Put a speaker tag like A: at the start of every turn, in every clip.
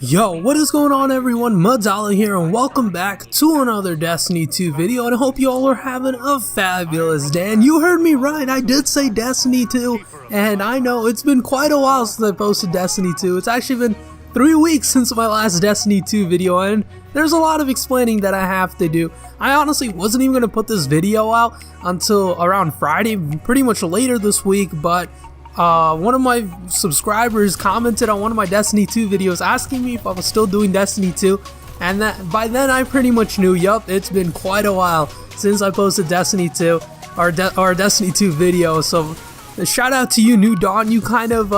A: Yo, what is going on everyone? MADOLLA here and welcome back to another Destiny 2 video, and I hope you all are having a fabulous day. And you heard me right, I did say Destiny 2, and I know it's been quite a while since I posted Destiny 2. It's actually been 3 weeks since my last Destiny 2 video, and there's a lot of explaining that I have to do. I honestly wasn't even going to put this video out until around Friday, pretty much later this week, but one of my subscribers commented on one of my Destiny 2 videos asking me if I was still doing Destiny 2, and by then I pretty much knew, yup, it's been quite a while since I posted Destiny 2 or Destiny 2 video. So shout out to you, New Dawn. You kind of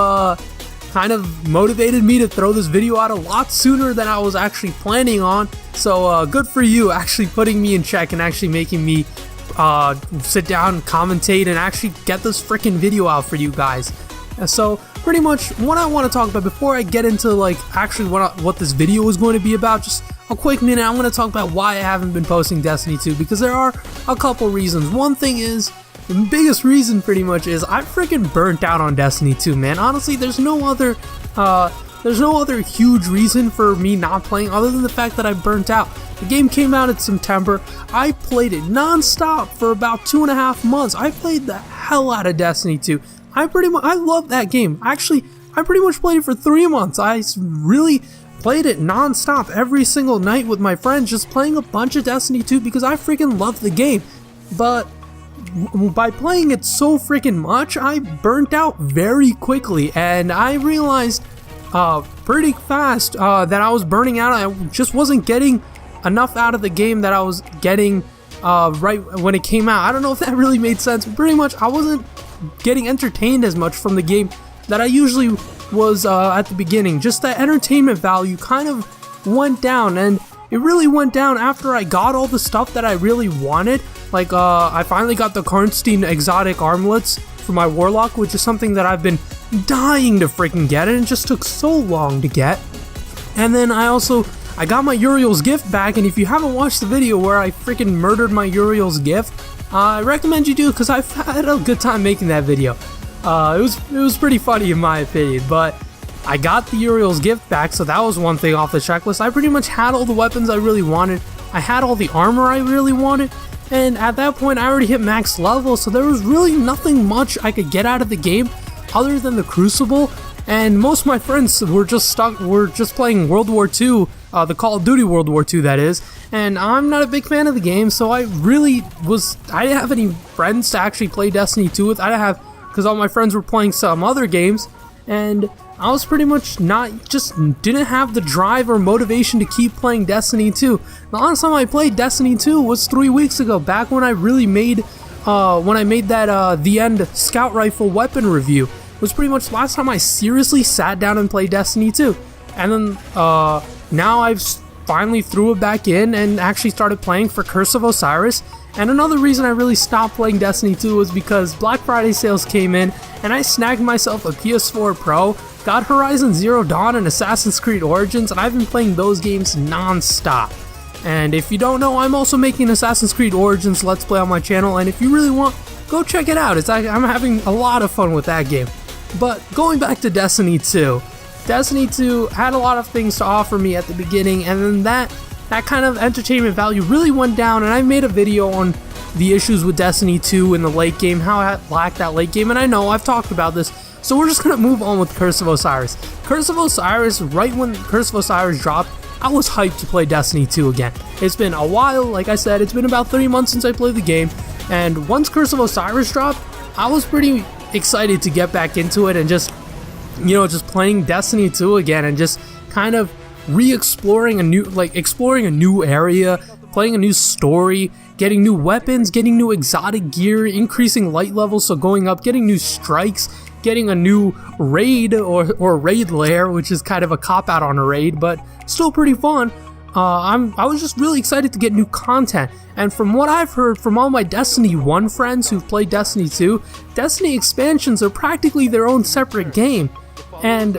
A: motivated me to throw this video out a lot sooner than I was actually planning on. So good for you, actually putting me in check and actually making me sit down, commentate, and actually get this freaking video out for you guys. So pretty much what I want to talk about before I get into actually what this video is going to be about, just a quick minute, I'm going to talk about why I haven't been posting Destiny 2, because there are a couple reasons. One thing is, the biggest reason pretty much is I freaking burnt out on Destiny 2, man. Honestly, there's no other huge reason for me not playing other than the fact that I burnt out. The game came out in September. I played it non-stop for about 2.5 months. I played the hell out of Destiny 2. I love that game. Actually, I pretty much played it for 3 months. I really played it non-stop every single night with my friends, just playing a bunch of Destiny 2 because I freaking love the game. But by playing it so freaking much, I burnt out very quickly, and I realized pretty fast that I was burning out. I just wasn't getting enough out of the game that I was getting right when it came out. I don't know if that really made sense, but pretty much I wasn't getting entertained as much from the game that I usually was at the beginning. Just that entertainment value kind of went down, and it really went down after I got all the stuff that I really wanted. I finally got the Karnstein exotic armlets for my Warlock, which is something that I've been dying to freaking get, and it just took so long to get. And then I got my Uriel's gift back, and if you haven't watched the video where I freaking murdered my Uriel's gift, I recommend you do, because I've had a good time making that video. It was pretty funny in my opinion, but I got the Uriel's gift back, so that was one thing off the checklist. I pretty much had all the weapons I really wanted. I had all the armor I really wanted, and at that point I already hit max level, so there was really nothing much I could get out of the game other than the Crucible. And most of my friends were just playing World War II, the Call of Duty World War II that is, and I'm not a big fan of the game, so I didn't have any friends to actually play Destiny 2 with. Because all my friends were playing some other games, and I was pretty much didn't have the drive or motivation to keep playing Destiny 2. The last time I played Destiny 2 was 3 weeks ago, back when I really made, that The End Scout Rifle weapon review. It was pretty much the last time I seriously sat down and played Destiny 2. And then, now I've finally threw it back in and actually started playing for Curse of Osiris. And another reason I really stopped playing Destiny 2 was because Black Friday sales came in, and I snagged myself a PS4 Pro, got Horizon Zero Dawn and Assassin's Creed Origins, and I've been playing those games non-stop. And if you don't know, I'm also making Assassin's Creed Origins Let's Play on my channel, and if you really want, go check it out. I'm having a lot of fun with that game. But going back to Destiny 2, Destiny 2 had a lot of things to offer me at the beginning, and then that kind of entertainment value really went down, and I made a video on the issues with Destiny 2 in the late game, how I lacked that late game, and I know I've talked about this, so we're just going to move on with Curse of Osiris. Curse of Osiris, right when Curse of Osiris dropped, I was hyped to play Destiny 2 again. It's been a while, like I said, it's been about 3 months since I played the game, and once Curse of Osiris dropped, I was pretty excited to get back into it and just playing Destiny 2 again and just kind of exploring a new area, playing a new story, getting new weapons, getting new exotic gear, increasing light levels, so going up, getting new strikes, getting a new raid or raid lair, which is kind of a cop-out on a raid, but still pretty fun. I was just really excited to get new content, and from what I've heard from all my Destiny 1 friends who've played Destiny 2, Destiny expansions are practically their own separate game, and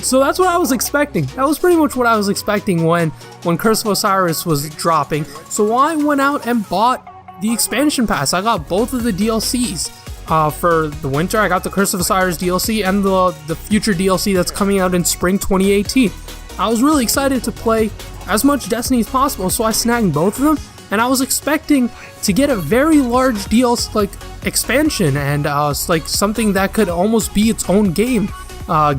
A: so that's what I was expecting. That was pretty much what I was expecting when Curse of Osiris was dropping, so I went out and bought the expansion pass. I got both of the DLCs. For the winter, I got the Curse of Osiris DLC and the future DLC that's coming out in spring 2018. I was really excited to play as much Destiny as possible, so I snagged both of them, and I was expecting to get a very large DLC, like, expansion, and like something that could almost be its own game,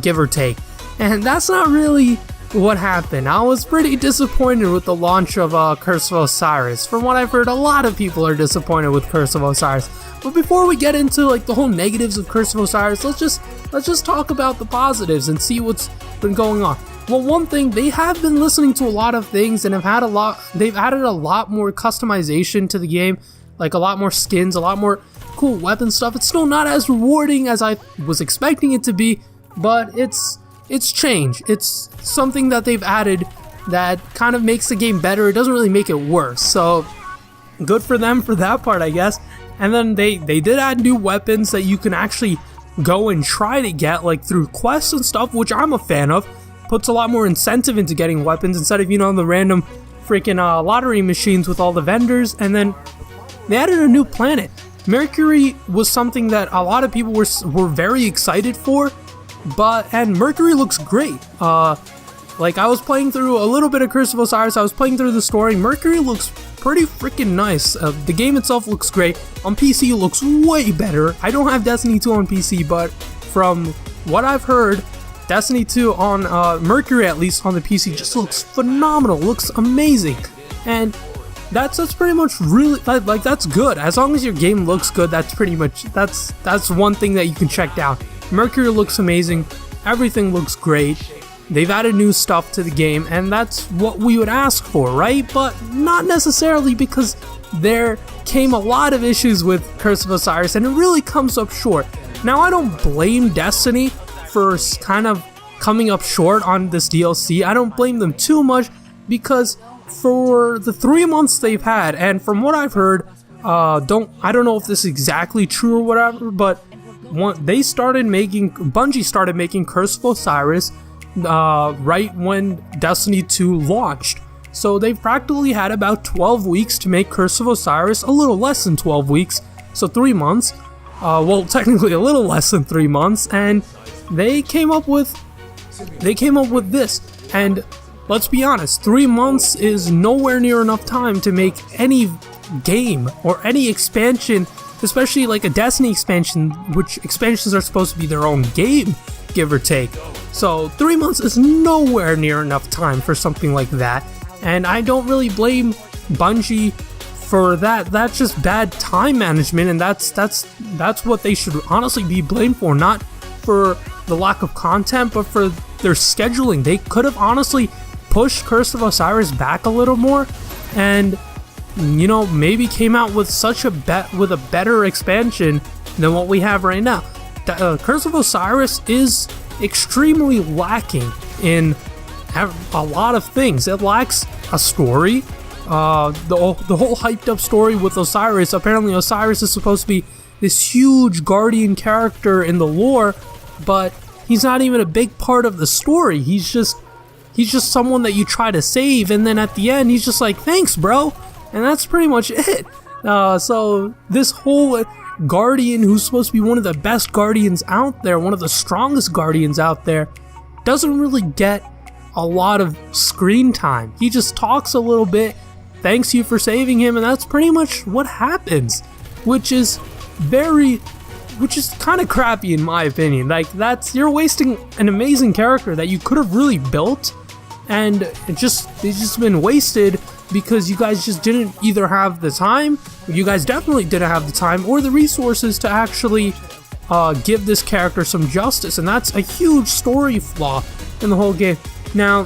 A: give or take. And that's not really what happened. I was pretty disappointed with the launch of Curse of Osiris. From what I've heard, a lot of people are disappointed with Curse of Osiris. But before we get into like the whole negatives of Curse of Osiris, let's just talk about the positives and see what's been going on. Well, one thing, they have been listening to a lot of things and they've added a lot more customization to the game, like a lot more skins, a lot more cool weapon stuff. It's still not as rewarding as I was expecting it to be, but it's change. It's something that they've added that kind of makes the game better. It doesn't really make it worse, so good for them for that part, I guess. And then they did add new weapons that you can actually go and try to get, like through quests and stuff, which I'm a fan of. Puts a lot more incentive into getting weapons instead of, the random freaking lottery machines with all the vendors. And then they added a new planet. Mercury was something that a lot of people were very excited for, and Mercury looks great. Like, I was playing through a little bit of Curse of Osiris, I was playing through the story. Mercury looks pretty freaking nice. The game itself looks great. On PC it looks way better. I don't have Destiny 2 on PC, but from what I've heard, Destiny 2 on Mercury, at least on the PC, just looks phenomenal, looks amazing. And that's pretty much really, like that's good. As long as your game looks good, that's pretty much, that's one thing that you can check down. Mercury looks amazing, everything looks great. They've added new stuff to the game, and that's what we would ask for, right? But not necessarily, because there came a lot of issues with Curse of Osiris, and it really comes up short. Now, I don't blame Destiny for kind of coming up short on this DLC. I don't blame them too much, because for the 3 months they've had, and from what I've heard, I don't know if this is exactly true or whatever, but Bungie started making Curse of Osiris right when Destiny 2 launched. So they've practically had about 12 weeks to make Curse of Osiris, a little less than 12 weeks, so 3 months. Well, technically a little less than 3 months, and they came up with this. And let's be honest, 3 months is nowhere near enough time to make any game or any expansion, especially like a Destiny expansion, which expansions are supposed to be their own game, give or take. So 3 months is nowhere near enough time for something like that, and I don't really blame Bungie for that. That's just bad time management, and that's what they should honestly be blamed for, not for the lack of content, but for their scheduling. They could have honestly pushed Curse of Osiris back a little more, and maybe came out with with a better expansion than what we have right now. Curse of Osiris is extremely lacking in a lot of things. It lacks a story. The whole hyped up story with Osiris. Apparently Osiris is supposed to be this huge guardian character in the lore, but he's not even a big part of the story. He's just someone that you try to save, and then at the end he's just like, thanks bro, and that's pretty much it. So this whole guardian, who's supposed to be one of the best guardians out there, one of the strongest guardians out there, doesn't really get a lot of screen time. He just talks a little bit, thanks you for saving him, and that's pretty much what happens, which is kind of crappy in my opinion. Like, you're wasting an amazing character that you could have really built, and it's just been wasted because you guys just didn't either have the time, you guys definitely didn't have the time, or the resources to actually give this character some justice, and that's a huge story flaw in the whole game. Now,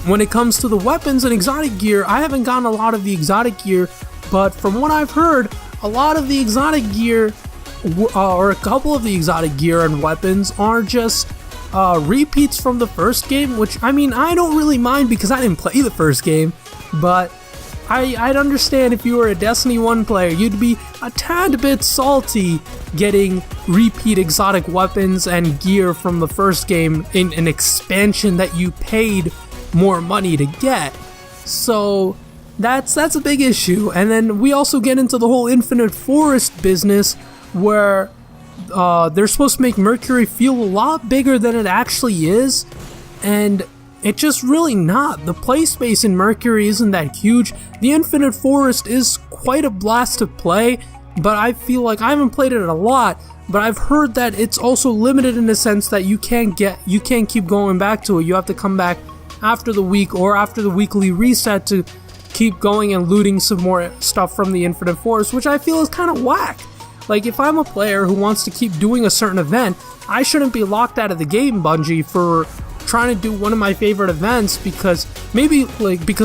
A: when it comes to the weapons and exotic gear, I haven't gotten a lot of the exotic gear, but from what I've heard, a lot of the exotic gear, or a couple of the exotic gear and weapons, are just repeats from the first game, which, I mean, I don't really mind because I didn't play the first game, but I'd understand if you were a Destiny 1 player, you'd be a tad bit salty getting repeat exotic weapons and gear from the first game in an expansion that you paid more money to get. So that's a big issue. And then we also get into the whole Infinite Forest business, where they're supposed to make Mercury feel a lot bigger than it actually is, and it's just really not. The play space in Mercury isn't that huge. The Infinite Forest is quite a blast to play, but I feel like I haven't played it a lot, but I've heard that it's also limited in the sense that you can't keep going back to it. You have to come back after the week or after the weekly reset to keep going and looting some more stuff from the Infinite Forest, which I feel is kind of whack. Like, if I'm a player who wants to keep doing a certain event, I shouldn't be locked out of the game, Bungie, for trying to do one of my favorite events because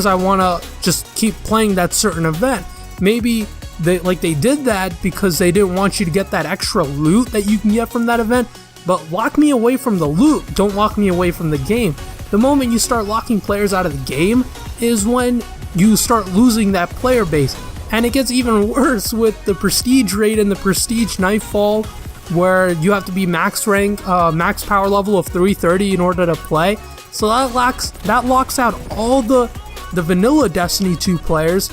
A: I want to just keep playing that certain event. Maybe they did that because they didn't want you to get that extra loot that you can get from that event, but lock me away from the loot, don't lock me away from the game. The moment you start locking players out of the game is when you start losing that player base. And it gets even worse with the Prestige raid and the Prestige Nightfall, where you have to be max rank, max power level of 330 in order to play. So that locks out all the vanilla Destiny 2 players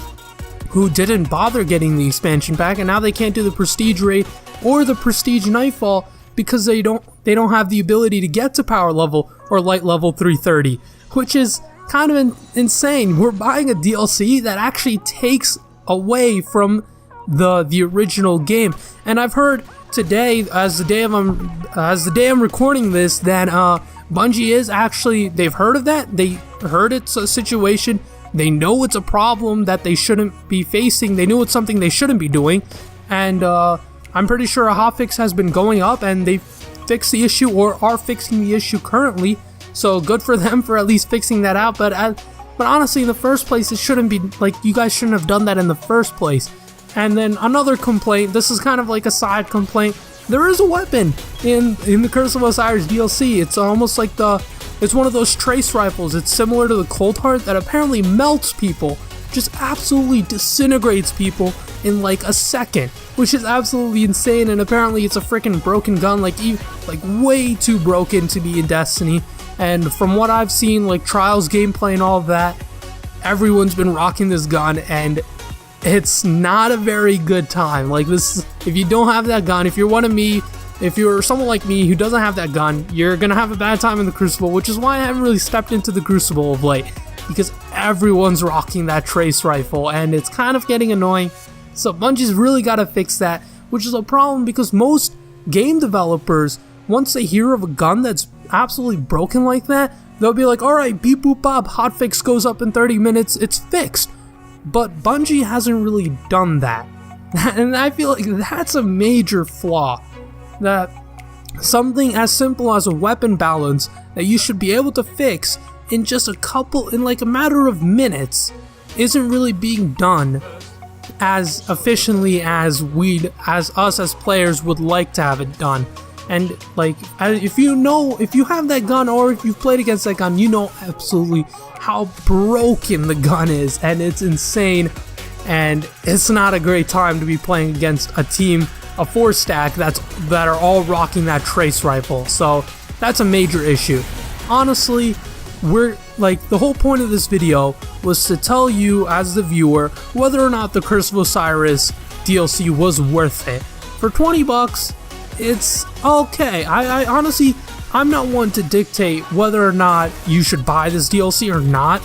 A: who didn't bother getting the expansion pack, and now they can't do the Prestige raid or the Prestige Nightfall because they don't have the ability to get to power level or light level 330, which is kind of insane. We're buying a DLC that actually takes away from the original game. And I've heard today, as the day I'm recording this, that Bungie is actually, they've heard of that. They heard it's a situation. They know it's a problem that they shouldn't be facing. They knew it's something they shouldn't be doing. And I'm pretty sure a hotfix has been going up, and they fixed the issue or are fixing the issue currently. So good for them for at least fixing that out. But honestly, in the first place, it shouldn't be, like, you guys shouldn't have done that in the first place. And then another complaint, this is kind of like a side complaint, there is a weapon in the Curse of Osiris DLC. It's almost like it's one of those trace rifles. It's similar to the Cold Heart that apparently melts people, just absolutely disintegrates people in like a second, which is absolutely insane. And apparently it's a freaking broken gun, like way too broken to be in Destiny. And from what I've seen, like Trials gameplay and all of that, everyone's been rocking this gun, and it's not a very good time. Like, this, if you don't have that gun, if you're someone like me who doesn't have that gun, you're gonna have a bad time in the Crucible, which is why I haven't really stepped into the Crucible of late, because everyone's rocking that trace rifle, and it's kind of getting annoying. So Bungie's really gotta fix that, which is a problem because most game developers, once they hear of a gun that's absolutely broken like that, they'll be like, alright, beep boop bop, hotfix goes up in 30 minutes, it's fixed. But Bungie hasn't really done that. And I feel like that's a major flaw. That something as simple as a weapon balance that you should be able to fix in just in like a matter of minutes isn't really being done as efficiently as us as players would like to have it done. And like, if you have that gun, or if you've played against that gun, you know absolutely how broken the gun is, and it's insane. And it's not a great time to be playing against a team, a 4-stack that are all rocking that trace rifle. So that's a major issue. Honestly, the whole point of this video was to tell you as the viewer whether or not the Curse of Osiris DLC was worth it. For 20 bucks, it's okay. I honestly, I'm not one to dictate whether or not you should buy this DLC or not,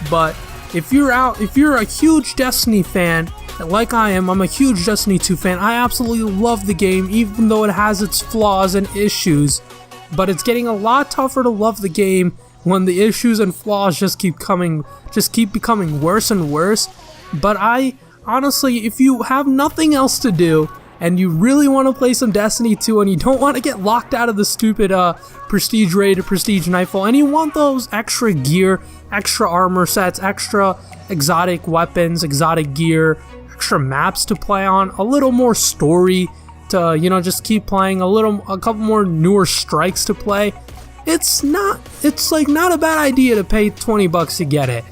A: but if you're a huge Destiny fan, like I am, I'm a huge Destiny 2 fan. I absolutely love the game, even though it has its flaws and issues, but it's getting a lot tougher to love the game when the issues and flaws just keep becoming worse and worse. But I honestly, if you have nothing else to do, and you really want to play some Destiny 2, and you don't want to get locked out of the stupid Prestige Raid or Prestige Nightfall, and you want those extra gear, extra armor sets, extra exotic weapons, exotic gear, extra maps to play on, a little more story to, just keep playing, a couple more newer strikes to play, it's not a bad idea to pay 20 bucks to get it.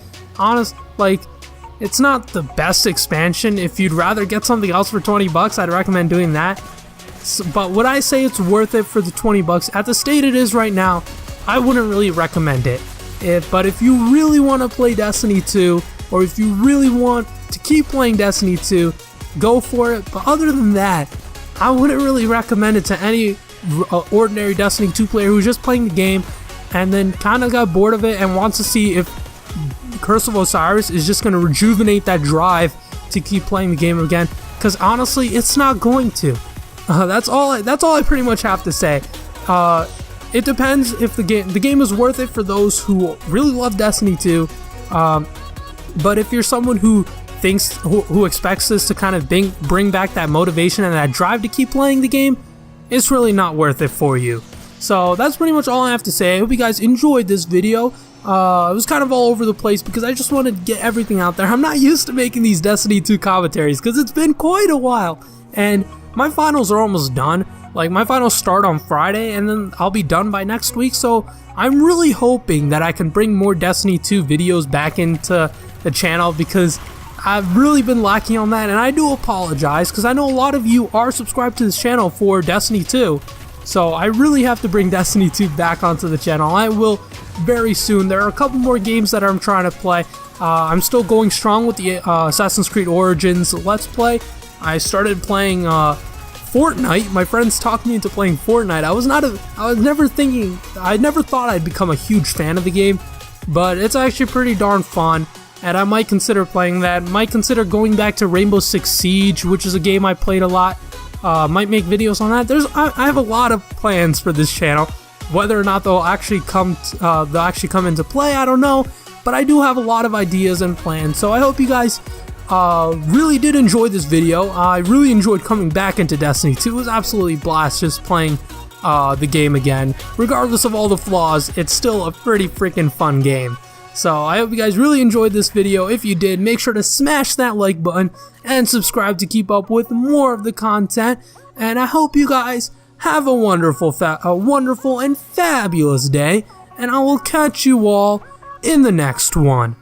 A: It's not the best expansion. If you'd rather get something else for 20 bucks, I'd recommend doing that. But would I say it's worth it for the 20 bucks? At the state it is right now, I wouldn't really recommend it. But if you really want to play Destiny 2, or if you really want to keep playing Destiny 2, go for it. But other than that, I wouldn't really recommend it to any ordinary Destiny 2 player who's just playing the game and then kind of got bored of it and wants to see if Curse of Osiris is just going to rejuvenate that drive to keep playing the game again, because honestly it's not going to. That's all I pretty much have to say. It depends if the game is worth it for those who really love Destiny 2, but if you're someone who expects this to kind of bring back that motivation and that drive to keep playing the game, it's really not worth it for you. So that's pretty much all I have to say. I hope you guys enjoyed this video. It was kind of all over the place because I just wanted to get everything out there. I'm not used to making these Destiny 2 commentaries because it's been quite a while, and my finals are almost done. Like, my finals start on Friday, and then I'll be done by next week, so I'm really hoping that I can bring more Destiny 2 videos back into the channel, because I've really been lacking on that, and I do apologize, because I know a lot of you are subscribed to this channel for Destiny 2, so I really have to bring Destiny 2 back onto the channel. I will very soon. There are a couple more games that I'm trying to play. I'm still going strong with the Assassin's Creed Origins Let's Play. I started playing Fortnite. My friends talked me into playing Fortnite. I never thought I'd become a huge fan of the game, but it's actually pretty darn fun, and I might consider playing that. Might consider going back to Rainbow Six Siege, which is a game I played a lot. Might make videos on that. I have a lot of plans for this channel. Whether or not they'll actually come into play, I don't know, but I do have a lot of ideas and plans. So I hope you guys really did enjoy this video. I really enjoyed coming back into Destiny 2. It was absolutely a blast just playing the game again. Regardless of all the flaws, it's still a pretty freaking fun game. So I hope you guys really enjoyed this video. If you did, make sure to smash that like button and subscribe to keep up with more of the content. And I hope you guys have a wonderful and fabulous day, and I will catch you all in the next one.